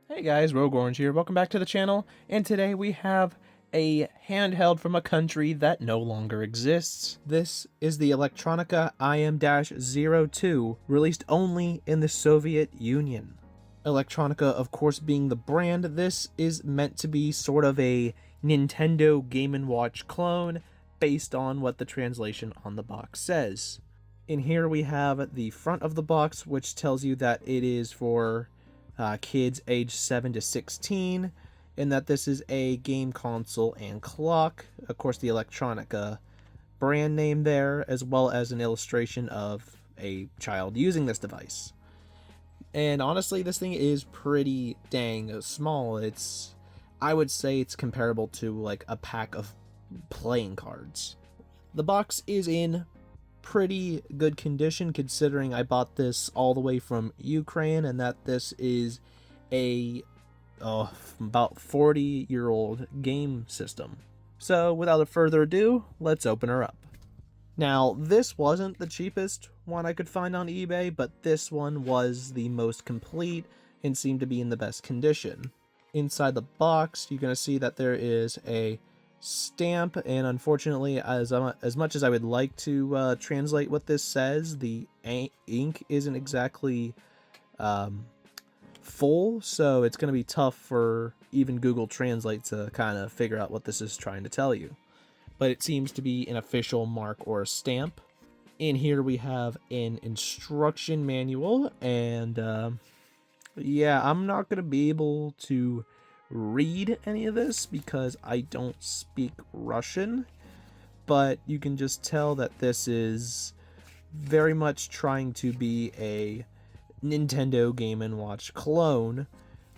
Hey guys, Rogue Orange here. Welcome back to the channel, and today we have a handheld from a country that no longer exists. This is the Electronica IM-02, released only in the Soviet Union. Electronica, of course, being the brand, this is meant to be sort of a Nintendo Game & Watch clone based on what the translation on the box says. In here we have the front of the box, which tells you that it is for kids aged 7 to 16, and that this is a game console and clock. Of course, the Electronica brand name there, as well as an illustration of a child using this device. And honestly, this thing is pretty dang small. I would say it's comparable to like a pack of playing cards. The box is in pretty good condition considering I bought this all the way from Ukraine, and that this is a about 40-year-old game system. So without further ado, let's open her up. Now, this wasn't the cheapest one I could find on eBay, but this one was the most complete and seemed to be in the best condition. Inside the box, you're going to see that there is a stamp, and unfortunately, as much as I would like to translate what this says, the ink isn't exactly full, so it's going to be tough for even Google Translate to kind of figure out what this is trying to tell you. But it seems to be an official mark or a stamp. In here we have an instruction manual, and yeah, I'm not going to be able to read any of this because I don't speak Russian, but you can just tell that this is very much trying to be a Nintendo Game & Watch clone,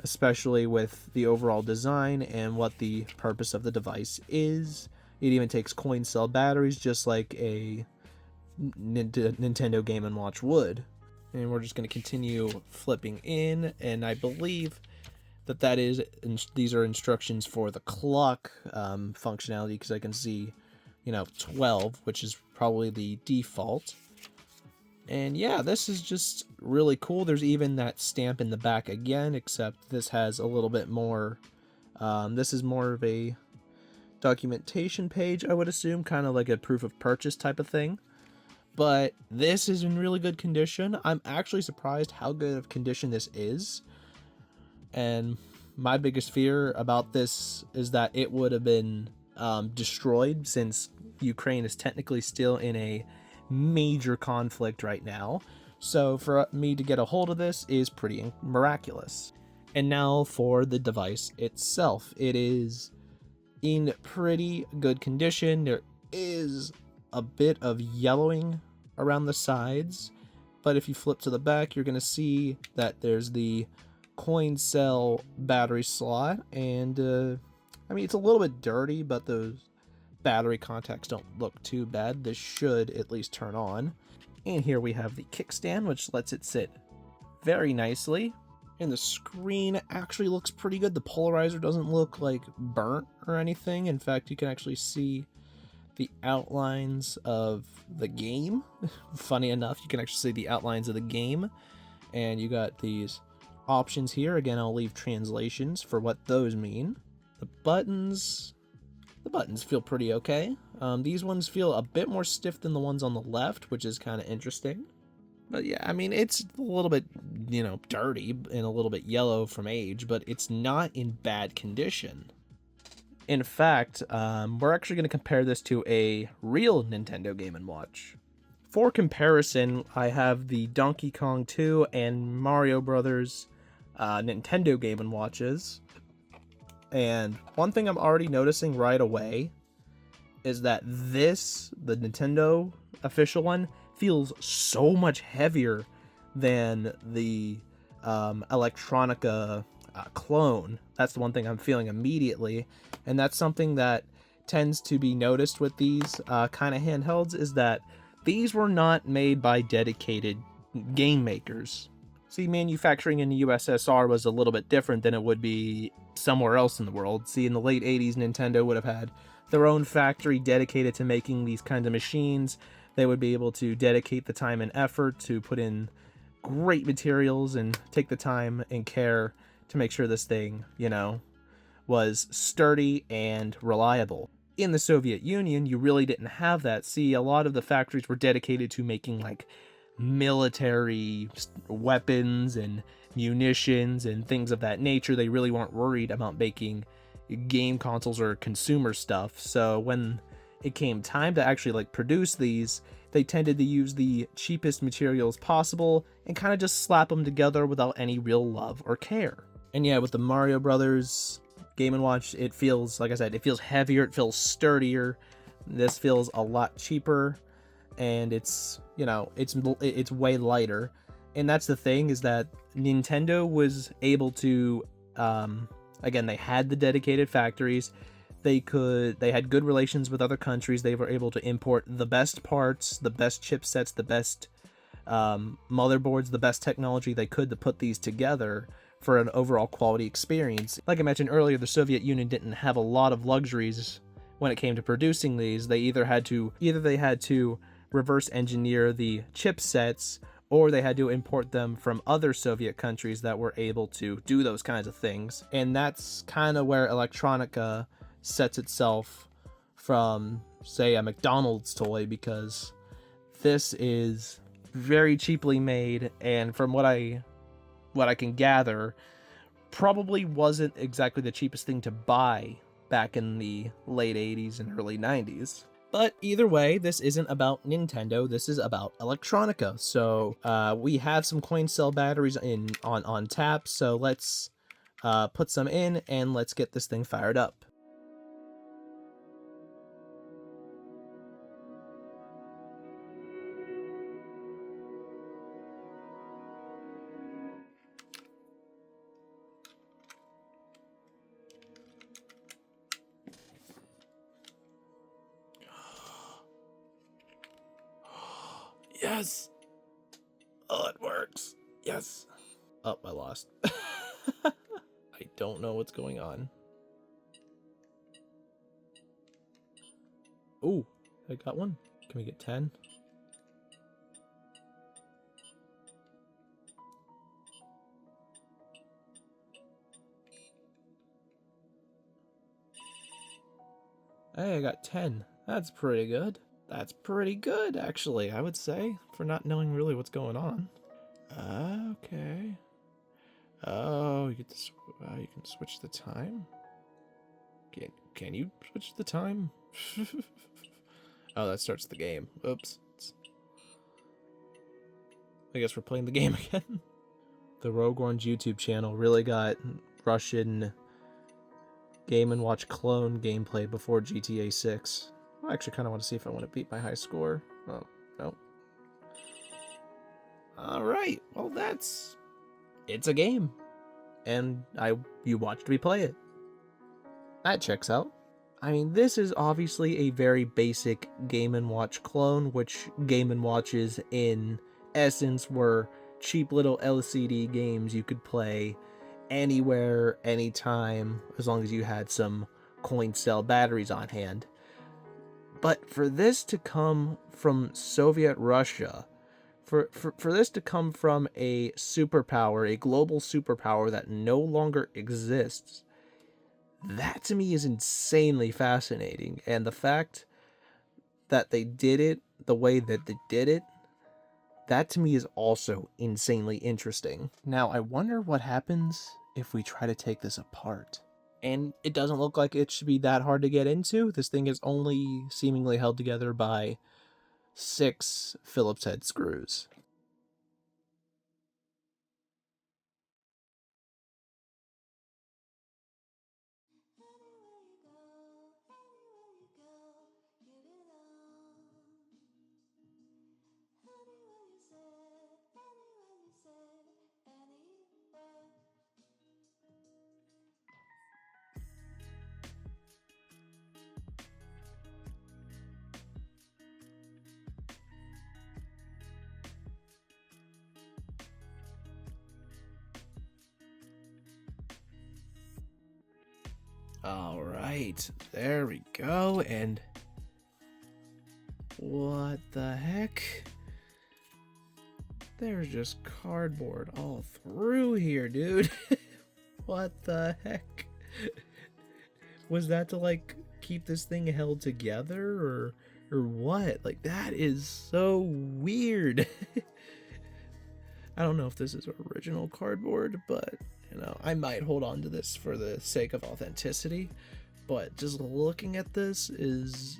especially with the overall design and what the purpose of the device is. It even takes coin cell batteries just like a Nintendo Game & Watch would. And we're just going to continue flipping in, and I believe these are instructions for the clock functionality, because I can see 12, which is probably the default. And yeah, this is just really cool. There's even that stamp in the back again, except this has a little bit more this is more of a documentation page, I would assume, kind of like a proof of purchase type of thing. But this is in really good condition. I'm actually surprised how good of condition this is. And my biggest fear about this is that it would have been destroyed, since Ukraine is technically still in a major conflict right now. So for me to get a hold of this is pretty miraculous. And now for the device itself. It is in pretty good condition. There is a bit of yellowing around the sides, but if you flip to the back, you're going to see that there's the coin cell battery slot, and I mean, it's a little bit dirty, but those battery contacts don't look too bad. This should at least turn on. And here we have the kickstand, which lets it sit very nicely, and the screen actually looks pretty good. The polarizer doesn't look like burnt or anything. In fact, you can actually see the outlines of the game. Funny enough, you can actually see the outlines of the game, and you got these options here. Again, I'll leave translations for what those mean. The buttons feel pretty okay. These ones feel a bit more stiff than the ones on the left, which is kind of interesting. But yeah, I mean, it's a little bit, dirty and a little bit yellow from age, but it's not in bad condition. In fact, we're actually going to compare this to a real Nintendo Game & Watch. For comparison, I have the Donkey Kong 2 and Mario Brothers Nintendo Game & Watches. And one thing I'm already noticing right away is that the Nintendo official one, feels so much heavier than the Electronica clone. That's the one thing I'm feeling immediately, and that's something that tends to be noticed with these kind of handhelds, is that these were not made by dedicated game makers. See, manufacturing in the USSR was a little bit different than it would be somewhere else in the world. See, in the late 80s, Nintendo would have had their own factory dedicated to making these kinds of machines. They would be able to dedicate the time and effort to put in great materials and take the time and care to make sure this thing, you know, was sturdy and reliable. In the Soviet Union, you really didn't have that. See, a lot of the factories were dedicated to making like military weapons and munitions and things of that nature. They really weren't worried about making game consoles or consumer stuff. So when it came time to actually like produce these, they tended to use the cheapest materials possible and kind of just slap them together without any real love or care. And yeah, with the Mario Brothers Game & Watch, it feels, like I said, it feels heavier, it feels sturdier. This feels a lot cheaper, and it's, you know, it's way lighter. And that's the thing, is that Nintendo was able to, again, they had the dedicated factories. They had good relations with other countries. They were able to import the best parts, the best chipsets, the best motherboards, the best technology they could to put these together for an overall quality experience. Like I mentioned earlier, the Soviet Union didn't have a lot of luxuries when it came to producing these. They either had to reverse engineer the chipsets, or they had to import them from other Soviet countries that were able to do those kinds of things. And that's kind of where electronica sets itself from, say, a McDonald's toy, because this is very cheaply made, and from what I can gather, probably wasn't exactly the cheapest thing to buy back in the late 80s and early 90s. But either way, this isn't about Nintendo, this is about electronica. So we have some coin cell batteries on tap, so let's put some in and let's get this thing fired up. Yes! Oh, it works. Yes. Oh, I lost. I don't know what's going on. Ooh, I got one. Can we get 10? Hey, I got 10. That's pretty good. That's pretty good, actually, I would say, for not knowing really what's going on. Okay. Oh, you can switch the time? Can you switch the time? Oh, that starts the game. Oops. I guess we're playing the game again. The Rogue Orange YouTube channel really got Russian Game & Watch clone gameplay before GTA 6. I actually kind of want to see if I want to beat my high score. Oh, no. Alright, well it's a game. And you watched me play it. That checks out. I mean, this is obviously a very basic Game & Watch clone, which Game & Watches in essence were cheap little LCD games you could play anywhere, anytime, as long as you had some coin cell batteries on hand. But for this to come from Soviet Russia, for this to come from a superpower, a global superpower that no longer exists, that to me is insanely fascinating. And the fact that they did it the way that they did it, that to me is also insanely interesting. Now, I wonder what happens if we try to take this apart. And it doesn't look like it should be that hard to get into. This thing is only seemingly held together by 6 Phillips head screws. Alright, there we go, and what the heck? There's just cardboard all through here, dude. What the heck? Was that to like keep this thing held together or what? Like that is so weird. I don't know if this is original cardboard, but you know, I might hold on to this for the sake of authenticity. But just looking at this is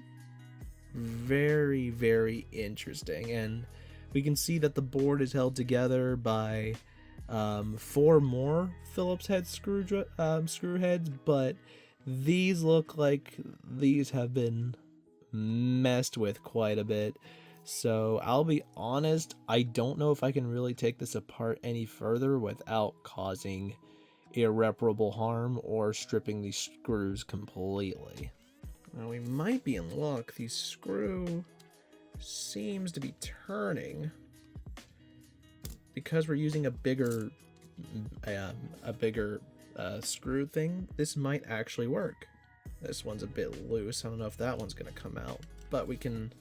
very, very interesting, and we can see that the board is held together by 4 more Phillips head screw heads, but these look like these have been messed with quite a bit. So I'll be honest, I don't know if I can really take this apart any further without causing irreparable harm or stripping these screws completely. Now we might be in luck. The screw seems to be turning because we're using a bigger screw thing. This might actually work. This one's a bit loose. I don't know if that one's gonna come out, but we can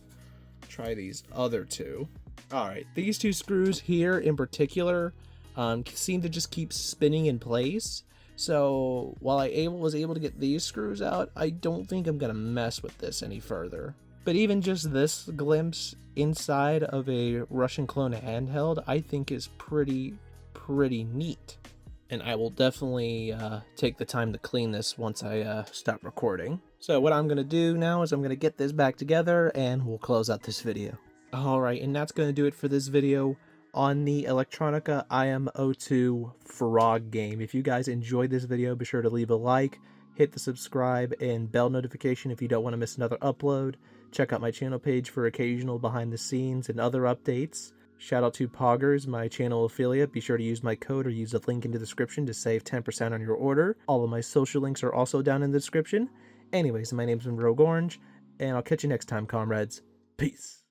try these other two. All right, these 2 screws here in particular seem to just keep spinning in place. So while I was able to get these screws out, I don't think I'm gonna mess with this any further. But even just this glimpse inside of a Russian clone handheld, I think is pretty neat. And I will definitely take the time to clean this once I stop recording. So what I'm going to do now is I'm going to get this back together and we'll close out this video. Alright, and that's going to do it for this video on the Electronica IM02 Frog game. If you guys enjoyed this video, be sure to leave a like, hit the subscribe and bell notification if you don't want to miss another upload. Check out my channel page for occasional behind the scenes and other updates. Shout out to Poggers, my channel affiliate. Be sure to use my code or use the link in the description to save 10% on your order. All of my social links are also down in the description. Anyways, my name's been Rogue Orange, and I'll catch you next time, comrades. Peace.